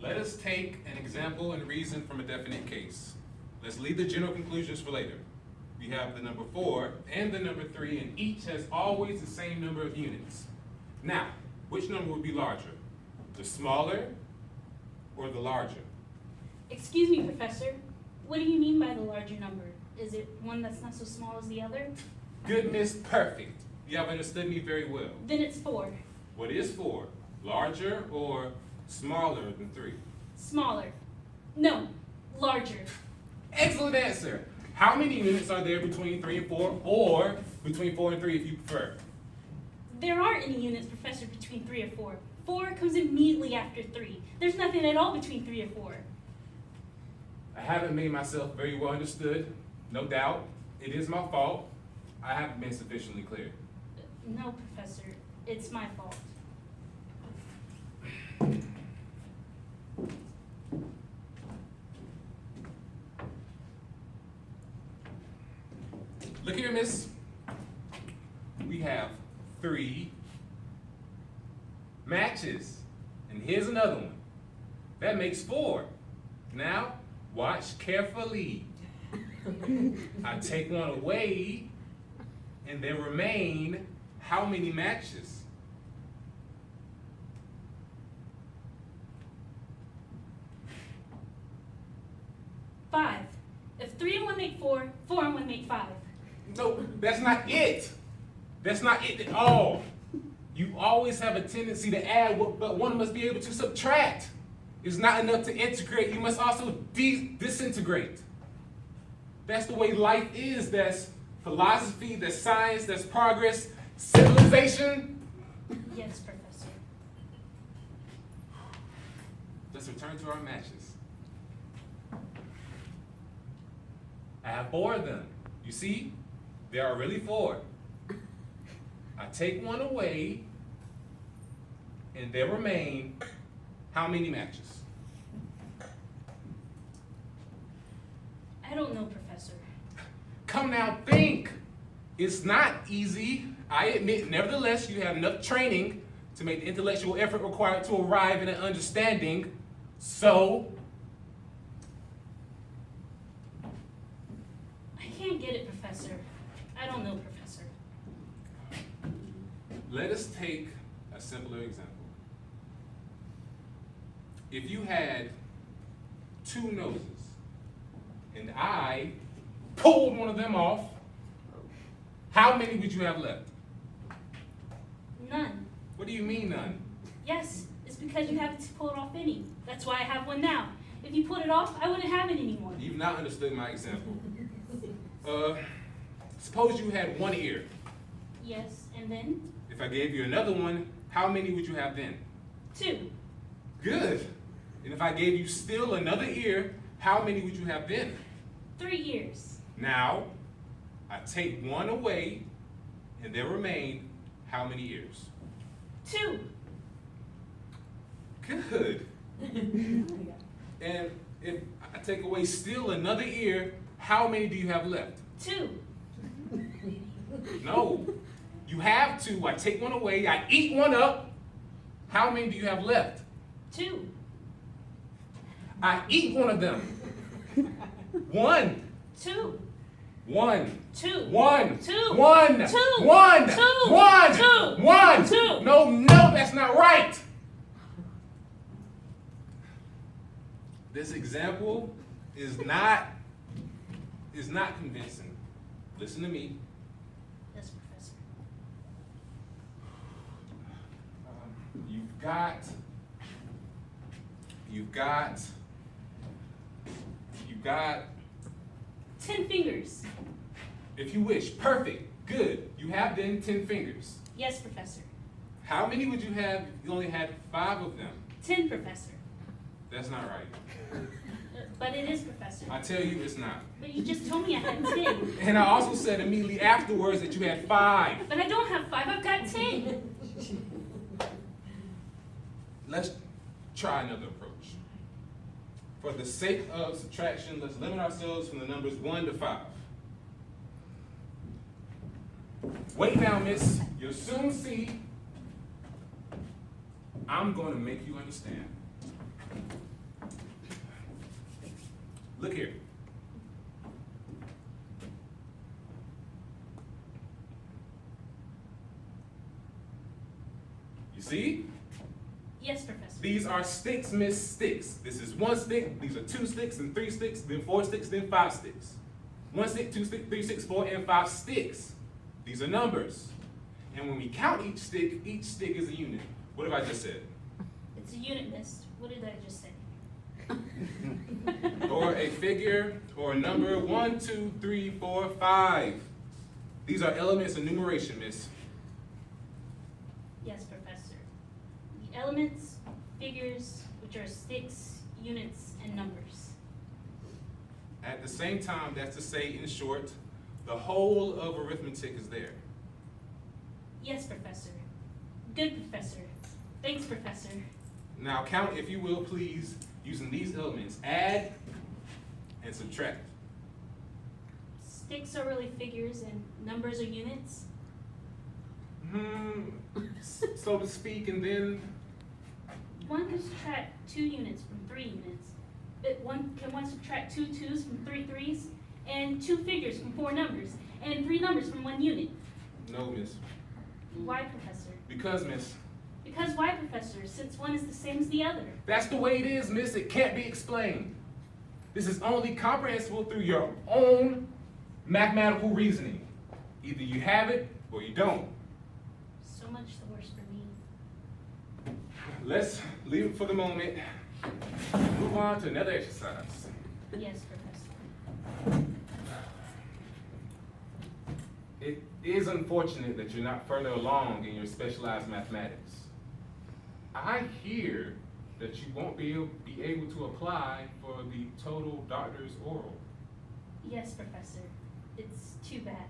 Let us take an example and reason from a definite case. Let's leave the general conclusions for later. We have the number 4 and the number 3, and each has always the same number of units. Now, which number would be larger? The smaller or the larger? Excuse me, Professor. What do you mean by the larger number? Is it one that's not so small as the other? Goodness, perfect. You have understood me very well. Then it's 4. What is 4? Larger or smaller than 3? Smaller. No, larger. Excellent answer. How many units are there between 3 and 4, or between 4 and 3 if you prefer? There aren't any units, Professor, between 3 and 4. 4 comes immediately after 3. There's nothing at all between 3 and 4. I haven't made myself very well understood. No doubt. It is my fault. I haven't been sufficiently clear. No, Professor. It's my fault. Look here, miss. We have 3 matches. And here's another one. That makes 4. Now, watch carefully. I take one away, and there remain how many matches? Five. If 3 and 1 make 4, 4 and 1 make 5. No, that's not it. That's not it at all. You always have a tendency to add, but one must be able to subtract. It's not enough to integrate. You must also disintegrate. That's the way life is. That's philosophy, that's science, that's progress, civilization. Yes, Professor. Let's return to our matches. I have 4 of them. You see, there are really 4. I take one away, and there remain how many matches? I don't know, Professor. Come now, think. It's not easy. I admit, nevertheless, you have enough training to make the intellectual effort required to arrive at an understanding. So, I can't get it, Professor. I don't know, Professor. let us take a simpler example. If you had 2 noses, and I pulled one of them off, how many would you have left? None. What do you mean none? Yes, it's because you haven't pulled off any. That's why I have one now. If you pulled it off, I wouldn't have it anymore. You've not understood my example. Suppose you had 1 ear. Yes, and then? If I gave you another one, how many would you have then? 2. Good. And if I gave you still another ear, how many would you have then? 3 years. Now, I take 1 away, and there remain how many ears? 2. Good. And if I take away still another ear, how many do you have left? 2. No. You have 2. I take 1 away, I eat 1 up. How many do you have left? 2. I eat 1 of them. 1. 2. 1. 2. 1. 2. 1. 2. 1. 2. 1. 2. 1. 2. No, that's not right. This example is not convincing. Listen to me. Yes, Professor. You've got 10 fingers. if you wish, perfect, good. You have then 10 fingers. Yes, Professor. How many would you have if you only had 5 of them? 10, Professor. That's not right. But it is, Professor. I tell you it's not. But you just told me I had 10. And I also said immediately afterwards that you had 5. But I don't have 5, I've got 10. Let's try another approach. For the sake of subtraction, let's limit ourselves from the numbers 1 to 5. Wait now, miss. You'll soon see. I'm going to make you understand. Look here. You see? Yes, Professor. These are sticks, miss, sticks. This is 1 stick, these are 2 sticks, and 3 sticks, then 4 sticks, then 5 sticks. 1 stick, 2 sticks, 3 sticks, 4, and 5 sticks. These are numbers. And when we count each stick is a unit. What have I just said? It's a unit, miss. What did I just say? Or a figure, or a number, 1, 2, 3, 4, 5. These are elements of numeration, miss. Yes, Professor. The elements, figures, which are sticks, units, and numbers. At the same time, that's to say, in short, the whole of arithmetic is there. Yes, Professor. Good, Professor. Thanks, Professor. Now count, if you will, please, using these elements. Add and subtract. Sticks are really figures and numbers are units. So to speak, and then One can subtract 2 units from 3 units. But can one subtract 2 2s from 3 3s? And 2 figures from 4 numbers? And 3 numbers from 1 unit? no, miss. Why, Professor? Because, miss, Because why, Professor? Since one is the same as the other. that's the way it is, miss. It can't be explained. This is only comprehensible through your own mathematical reasoning. Either you have it or you don't. So much the worse for me. Let's leave it for the moment. Move on to another exercise. Yes, Professor. It is unfortunate that you're not further along in your specialized mathematics. I hear that you won't be able to apply for the total doctor's oral. Yes, Professor. It's too bad.